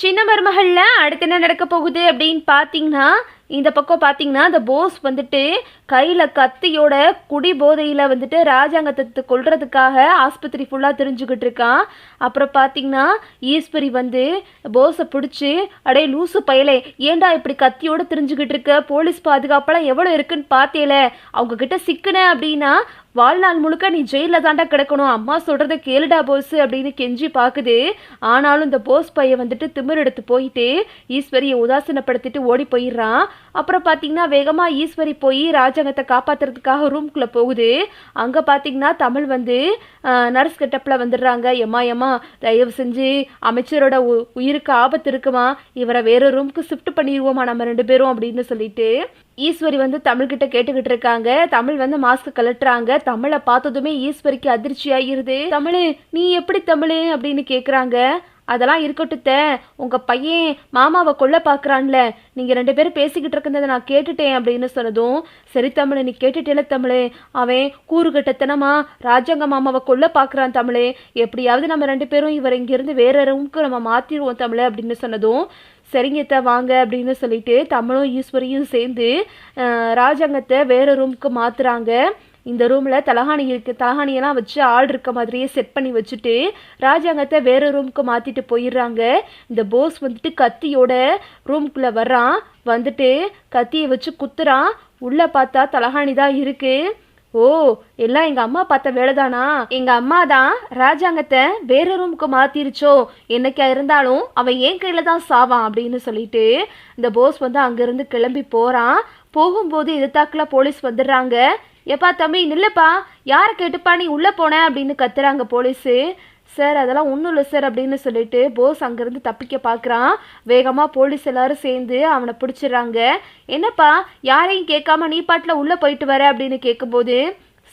சின்ன மருமகள்ல அடுத்து என்ன நடக்க போகுது அப்படின்னு பார்த்தீங்கன்னா, இந்த பக்கம் பார்த்தீங்கன்னா அந்த போஸ் வந்துட்டு கையில் கத்தியோட குடி போதையில் வந்துட்டு ராஜாங்கத்தை கொல்றதுக்காக ஆஸ்பத்திரி ஃபுல்லாக தெரிஞ்சுக்கிட்டு இருக்கான். அப்புறம் பார்த்தீங்கன்னா ஈஸ்வரி வந்து போஸை பிடிச்சி, அடே லூசு பயலே, ஏண்டா இப்படி கத்தியோடு தெரிஞ்சுக்கிட்டு இருக்க, போலீஸ் பாதுகாப்பெல்லாம் எவ்வளோ இருக்குன்னு பார்த்தேல, அவங்க கிட்ட சிக்கின அப்படின்னா வாழ்நாள் முழுக்க நீ ஜெயிலில் தாண்டா கிடக்கணும், அம்மா சொல்கிறத கேளுடா போஸ் அப்படின்னு கெஞ்சி பார்க்குது. ஆனாலும் இந்த போஸ் பையன் வந்துட்டு திமிர் எடுத்து போயிட்டு ஈஸ்வரியை உதாசீனப்படுத்திட்டு ஓடி போயிடுறான். அப்புறம் பார்த்தீங்கன்னா வேகமாக ஈஸ்வரி போய் ராஜாங்கத்தை காப்பாற்றுறதுக்காக ரூம்குள்ளே போகுது. அங்கே பார்த்தீங்கன்னா தமிழ் வந்து நர்ஸ் கெட்டப்பில் வந்துடுறாங்க. எம்மா தயவு செஞ்சு அமைச்சரோட உயிருக்கு ஆபத்து இருக்குமா, இவரை வேறு ரூமுக்கு ஷிஃப்ட் பண்ணிடுவோமா நம்ம 2 பேரும் அப்படின்னு சொல்லிட்டு ஈஸ்வரி வந்து தமிழ்கிட்ட கேட்டுக்கிட்டு இருக்காங்க. தமிழ் வந்து மாஸ்க் கலட்டுறாங்க. தமிழை பார்த்ததுமே ஈஸ்வரிக்கு அதிர்ச்சி ஆகிருது. தமிழ் நீ எப்படி தமிழ் அப்படின்னு கேட்குறாங்க. அதெல்லாம் இருக்கட்டுத்த, உங்கள் பையன் மாமாவை கொல்ல பார்க்குறான்ல, நீங்கள் 2 பேரும் பேசிக்கிட்டு இருக்கிறத நான் கேட்டுட்டேன் அப்படின்னு சொன்னதும், சரி தமிழ் நீ கேட்டுட்டேல தமிழ், அவன் கூறுகட்டத்தனமா ராஜாங்க மாமாவை கொல்ல பார்க்குறான் தமிழ், எப்படியாவது நம்ம 2 பேரும் இவர் இங்கேருந்து வேற ரூமுக்கு நம்ம மாற்றிடுவோம் தமிழ் அப்படின்னு சொன்னதும், சரிங்கத்த வாங்க அப்படின்னு சொல்லிட்டு தமிழும் ஈஸ்வரியும் சேர்ந்து ராஜாங்கத்தை வேற ரூமுக்கு மாற்றுறாங்க. இந்த ரூமில் தலகாணி இருக்குது, தலகாணியெல்லாம் வச்சு ஆள் இருக்க மாதிரியே செட் பண்ணி வச்சுட்டு ராஜாங்கத்தை வேறு ரூமுக்கு மாற்றிட்டு போயிடுறாங்க. இந்த போஸ் வந்துட்டு கத்தியோட ரூமுக்குள்ளே வர்றான். வந்துட்டு கத்தியை வச்சு குத்துறான். உள்ளே பார்த்தா தலகாணி தான் இருக்குது. ஓ, எல்லாம் எங்கள் அம்மா பார்த்த வேலைதானா, எங்கள் அம்மா தான் ராஜாங்கத்தை வேற ரூமுக்கு மாற்றிருச்சோ, என்னைக்கா இருந்தாலும் அவன் என் கையில் தான் சாவான் அப்படின்னு சொல்லிட்டு இந்த போஸ் வந்து அங்கேருந்து கிளம்பி போகிறான். போகும்போது எதிர்த்தாக்கில் போலீஸ் வந்துடுறாங்க. எப்பா தம்பி நில்லுப்பா, யாரை கேட்டுப்பா நீ உள்ளே போன அப்படின்னு கத்துறாங்க போலீஸு. சார் அதெல்லாம் ஒன்றும் இல்லை சார் அப்படின்னு சொல்லிட்டு போஸ் அங்கேருந்து தப்பிக்க பார்க்குறான். வேகமாக போலீஸ் எல்லாரும் சேர்ந்து அவனை பிடிச்சிடுறாங்க. என்னப்பா யாரையும் கேட்காம நீ பாட்டில் உள்ளே போயிட்டு வர அப்படின்னு கேட்கும்போது,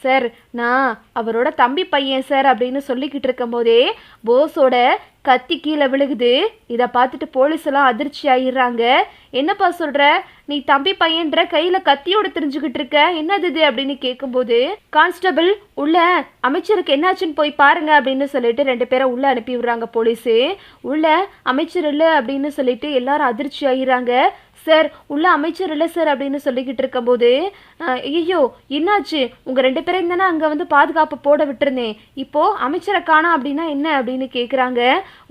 சார் நான் அவரோட தம்பி பையன் சார் அப்படின்னு சொல்லிக்கிட்டு இருக்கும் போதே போஸோட கத்தி கீழே விழுகுது. இதை பார்த்துட்டு போலீஸ் எல்லாம் அதிர்ச்சி ஆகிடுறாங்க. என்னப்பா சொல்கிற, நீ தம்பி பையன்ற கையில் கத்தியோடு தெரிஞ்சுக்கிட்டு இருக்க, என்னது இது அப்படின்னு கேட்கும்போது, கான்ஸ்டபிள் உள்ள அமைச்சருக்கு என்னாச்சுன்னு போய் பாருங்க அப்படின்னு சொல்லிட்டு 2 பேரை உள்ளே அனுப்பி விடுறாங்க போலீஸு. உள்ள அமைச்சர் இல்லை அப்படின்னு சொல்லிட்டு எல்லாரும் அதிர்ச்சி ஆகிடுறாங்க. சார் உள்ள அமைச்சர் இல்லை சார் அப்படின்னு சொல்லிக்கிட்டு இருக்கும்போது, ஐயோ என்னாச்சு, உங்கள் 2 பேரையும் தானே அங்கே வந்து பாதுகாப்பு போட விட்டுருந்தேன், இப்போது அமைச்சரை காணா அப்படின்னா என்ன அப்படின்னு கேட்குறாங்க.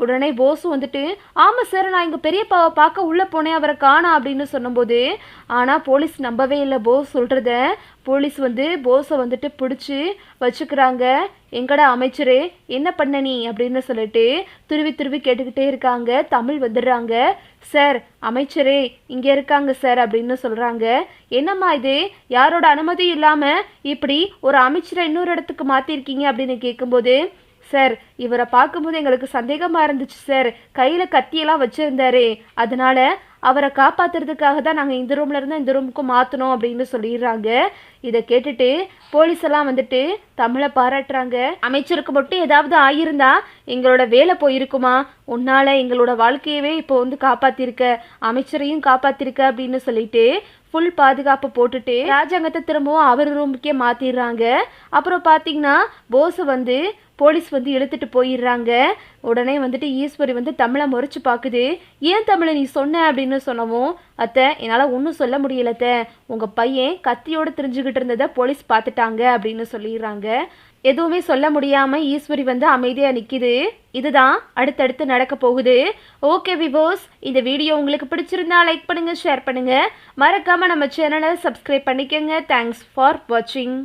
உடனே போஸும் வந்துட்டு, ஆமாம் சார் நான் இங்கே பெரியப்பாவை பார்க்க உள்ளே போனேன், அவரை காணா அப்படின்னு சொன்னபோது, ஆனால் போலீஸ் நம்பவே இல்லை போஸ் சொல்கிறத. போலீஸ் வந்து போஸை வந்துட்டு பிடிச்சி வச்சுக்கிறாங்க. எங்கடா அமைச்சரே, என்ன பண்ண நீ அப்படின்னு சொல்லிட்டு துருவி கேட்டுக்கிட்டே இருக்காங்க. தமிழ் வந்துடுறாங்க. சார் அமைச்சரே இங்கே இருக்காங்க சார் அப்படின்னு சொல்கிறாங்க. என்னம்மா இது, யாரோட அனுமதி இல்லாமல் இப்படி ஒரு அமைச்சரை இன்னொரு இடத்துக்கு மாற்றிருக்கீங்க அப்படின்னு கேட்கும்போது, சார் இவரை பார்க்கும்போது எங்களுக்கு சந்தேகமாக இருந்துச்சு சார், கையில் கத்தியெல்லாம் வச்சுருந்தாரு, அதனால அவரை காப்பாற்றுறதுக்காக தான் நாங்கள் இந்த ரூமில் இருந்து இந்த ரூமுக்கு மாற்றணும் அப்படின்னு சொல்லிடுறாங்க. இதை கேட்டுட்டு போலீஸ் எல்லாம் வந்துட்டு தமிழை பாராட்டுறாங்க. அமைச்சருக்கு மட்டும் ஏதாவது ஆகியிருந்தா எங்களோட வேலை போயிருக்குமா, உன்னால் எங்களோட வாழ்க்கையவே இப்போ வந்து காப்பாற்றிருக்க, அமைச்சரையும் காப்பாற்றிருக்க அப்படின்னு சொல்லிட்டு ஃபுல் பாதுகாப்பு போட்டுட்டு ராஜாங்கத்தை திரும்பவும் அவர் ரூமுக்கே மாற்றிடுறாங்க. அப்புறம் பார்த்தீங்கன்னா போஸை வந்து போலீஸ் வந்து இழுத்துட்டு போயிடுறாங்க. உடனே வந்துட்டு ஈஸ்வரி வந்து தமிழை முறைச்சு பார்க்குது. ஏன் தமிழை நீ சொன்ன அப்படின்னு சொன்னவும், அத்தை என்னால் ஒன்றும் சொல்ல முடியலத்த, உங்கள் பையன் கத்தியோடு தெரிஞ்சுக்கிட்டு இருந்ததை போலீஸ் பார்த்துட்டாங்க அப்படின்னு சொல்லிடுறாங்க. எதுவுமே சொல்ல முடியாமல் ஈஸ்வரி வந்து அமைதியாக நிற்கிது. இதுதான் அடுத்தடுத்து நடக்க போகுது. ஓகே விவோஸ், இந்த வீடியோ உங்களுக்கு பிடிச்சிருந்தா லைக் பண்ணுங்கள், ஷேர் பண்ணுங்கள், மறக்காமல் நம்ம சேனலை சப்ஸ்கிரைப் பண்ணிக்கோங்க. தேங்க்ஸ் ஃபார் வாட்சிங்.